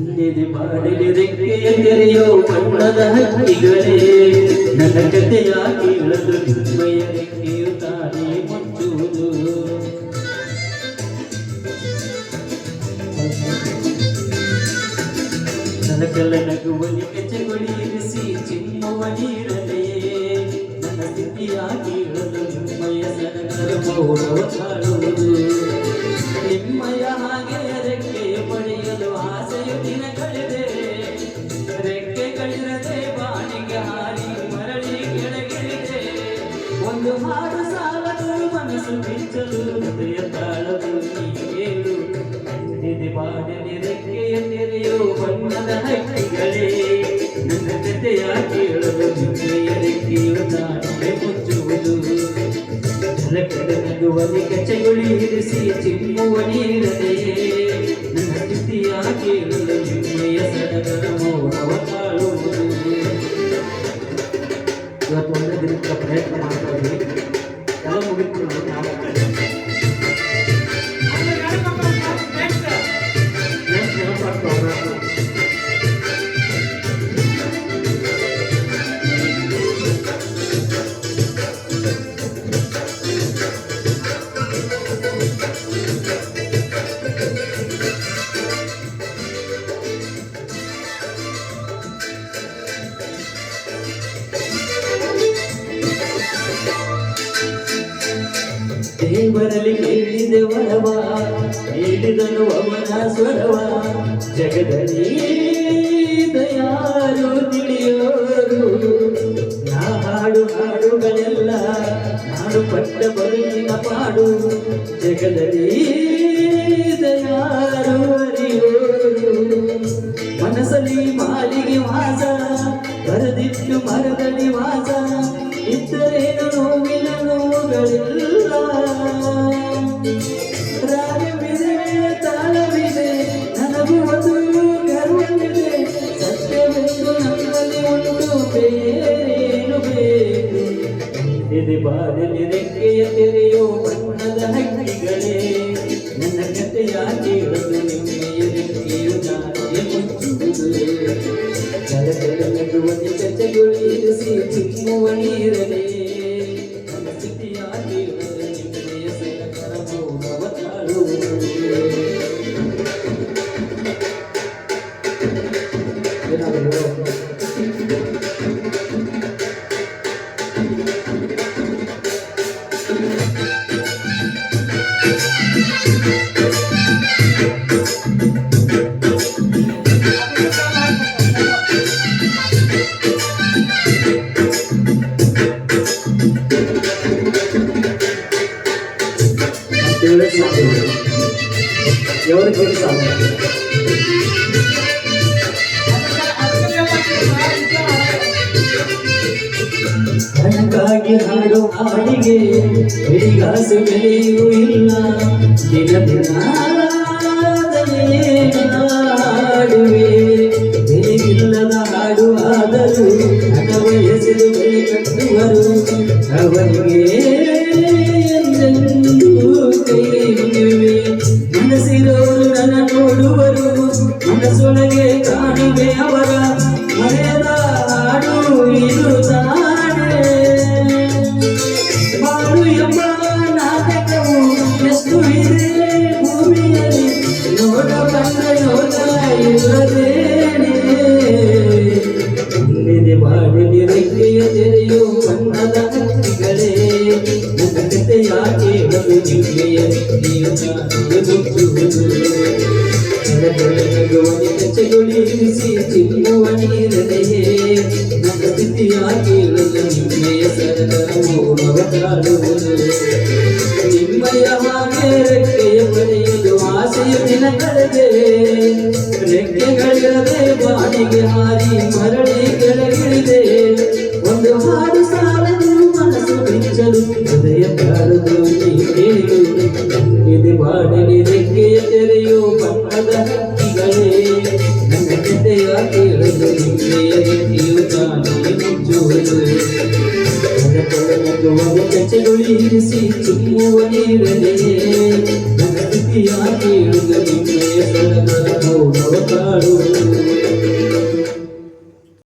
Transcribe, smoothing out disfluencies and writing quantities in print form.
ನಿಧಿ ಮಾಡಲಿ ರೆಕ್ಕೆಯ ತೆರೆಯೋ ಬಣ್ಣದ ಹಕ್ಕಿಗಳೇ ನನ್ನ ಕಥೆಯ ಕೇಳಲು ನಿಮ್ಮಯ ರೆಕ್ಕೆಯು ತಾನೇ ಮುಚ್ಚುವುದು ನನಗೆಲ್ಲ ನಗುವಲಿ ಕೆಚ್ಚಗೊಳಿ ಇರಿಸಿ ಚಿಮ್ಮುವ ನೀರಲೇ ನನ್ನ ಸ್ಥಿತಿಯ ಕೇಳಲು ನಿಮ್ಮಯ ಸರಗರ ಮೌನವ ಕಾಣುವುದು ನಿಮ್ಮಯ ಹಾಗೆ ರೆಕ್ಕೆ ಪಡೆಯಲು ಆಸೆಯು ದಿನ ಕಳೆದೆ ರೆಕ್ಕೆಗಳಿರದೆ ಬಾಣಿಗೆ ಹಾರಿ ಮರಳಿ ಕೆಳಗಿಳಿದೆ ಒಂದು ಹಾಡು ಸಾಲದು ಮನಸ್ಸು ಬಿಚ್ಚಲು ಹೃದಯ ತಾಳದು ನೀರು ನಿಧಿ ಮಾಡಲಿ ರೆಕ್ಕೆಯ ತೆರೆಯೋ ಬಣ್ಣದ ಹಕ್ಕಿಗಳೇ ನನ್ನ ಕಥೆಯ ಕೇಳಲು ನಿಮ್ಮಯ ರೆಕ್ಕೆಯು ತಾನೇ ಮುಚ್ಚುವುದು ನಗುವಲಿ ಕೆಚ್ಚಗೊಳಿ ಇರಿಸಿ ಚಿಮ್ಮುವ ನೀರದೇ ನನ್ನ ಸ್ಥಿತಿಯ ಕೇಳಲು ನಿಮ್ಮಯ ಸಡಗರ ಮೌನವ ತಾಳುವುದು ಇವತ್ತು ಒಂದೇ ದಿನದ ಪ್ರಯತ್ನ ಮಾಡ್ತಾ ಇದ್ದೀವಿ ಎಲ್ಲ ಮುಗಿತು ದೇವರಲ್ಲಿ ಕೇಳಿದೆ ವರವ ಹೇಳಿದನು ಅವನ ಸ್ವರವ ಜಗದಲ್ಲಿ ಯಾರು ತಿಳಿಯೋರು ನಾ ಹಾಡು ಹಾಡುಗಳೆಲ್ಲ ನಾನು ಪಟ್ಟ ಬದುಕಿನ ಪಾಡು ಜಗದಲ್ಲಿ ಯಾರು ಅರಿಯೋರು ಮನಸ್ಸಲ್ಲಿ ಮಾಲಿಗೆ ವಾಸ ಬರದಿಟ್ಟು ಮರದಲ್ಲಿ ವಾಸ ಇದ್ದರೇನು ನೋವಿನ ನೋವುಗಳಿಲ್ಲ ರಾಗವಿದೆ ತಾಳವಿದೆ ನನಗೂ ಒಂದು ಗರ್ವವಿದೆ ಸತ್ಯವೆಂದು ನನ್ನಲ್ಲಿ ಉಂಟು ಬೇರೇನು ಬೇಕು ನಿಧಿ ಬಾರಲಿ ರೆಕ್ಕೆಯ ತೆರೆಯೋ ಬಣ್ಣದ ಹಕ್ಕಿಗಳೇ ನನ್ನ ಕಥೆಯ ಕೇಳಲು ನಿಮ್ಮಯ ರೆಕ್ಕೆಯು ತಾನೇ ಮುಚ್ಚುವುದು ನಗುವಲಿ ಕೆಚ್ಚಗೊಳಿ ಇರಿಸಿ ಚಿಮ್ಮುವ ನೀರಲೇ ನನ್ನ ಸ್ಥಿತಿಯ ಕೇಳಲು ನಿಮ್ಮಯ ಸರಗರ ಮೌನವ ತಾಳುವುದು ఎవరు తెలుసాము ಹಣಕ್ಕಾಗಿ ಹಾಡು ಹಾಡಿಗೆ ಬೇಗಾಸು ಬೆಲೆಯೂ ಇಲ್ಲ ದಿನ ದಿನ ಹಾಡುವೆ ಬೇಗಿಲ್ಲದ ಹಾಡು ಆದರೂ ಹಣ ವಯಸ್ಸಿದು ಬೆಲೆ ಕಟ್ಟುವರು ಅವನಿಗೆ ಮನಸ್ಸಿರೋರು ನನ್ನ ನೋಡುವರು ಮನಸ್ಸೊಳಗೆ ಕಾಣುವೆ ಅವರ ಮರೆಯದ ಹಾಡು ಇದು ತಾನೇ ಬಾಳು ಎಂಬ ನಾಟಕವು ಎಷ್ಟು ಇದೆ ಭೂಮಿಯಲ್ಲಿ ನೋಡ ಬಂದ ನೋಡ ಇಲ್ಲದೇನೆ ನಿಧಿ ಮಾಡಲಿ ರೆಕ್ಕೆಯ ತೆರೆಯೋ ಬಣ್ಣದ ಹಕ್ಕಿಗಳೇ ನನ್ನ ಕಥೆಯ ಕೇಳಲು ನಿಮ್ಮಯ ರೆಕ್ಕೆಯು ತಾನೇ ಮುಚ್ಚುವುದು ನಗುವಲಿ ಕೆಚ್ಚಗೊಳಿ ಇರಿಸಿ ಚಿಮ್ಮುವ ನೀರಲೆಯೇ ನನ್ನ ಸ್ಥಿತಿಯ ಕೇಳಲು ನಿಮ್ಮಯ ಸರಗರ ಮೌನವ ತಾಳುವುದು ನಿಮ್ಮಯ ಹಾಗೆ ರೆಕ್ಕೆಯ ಪಡೆಯಲು ಆಸೆಯು ದಿನ ಕಳೆದೆ ರೆಕ್ಕೆಗಳಿರದೆ ಬಾಣಿಗೆ ಹಾರಿ ಮರಳಿ ಕೆಳಗಿಳಿದೆ ಒಂದು ಹಾಡು ಸಾಲದು ಮನಸ್ಸು ಬಿಚ್ಚಲು ಹೃದಯ ತಾಳದು ನೀರು ನಿಧಿ ಮಾಡಲಿ ರೆಕ್ಕೆಯ ತೆರೆಯೋ ಬಣ್ಣದ ಹಕ್ಕಿಗಳೇ ನನ್ನ ಕಥೆಯ ಕೇಳಲು ನಿಮ್ಮಯ ರೆಕ್ಕೆಯು ತಾನೇ ಮುಚ್ಚುವುದು ನಗುವಲಿ ಕೆಚ್ಚಗೊಳಿ ಇರಿಸಿ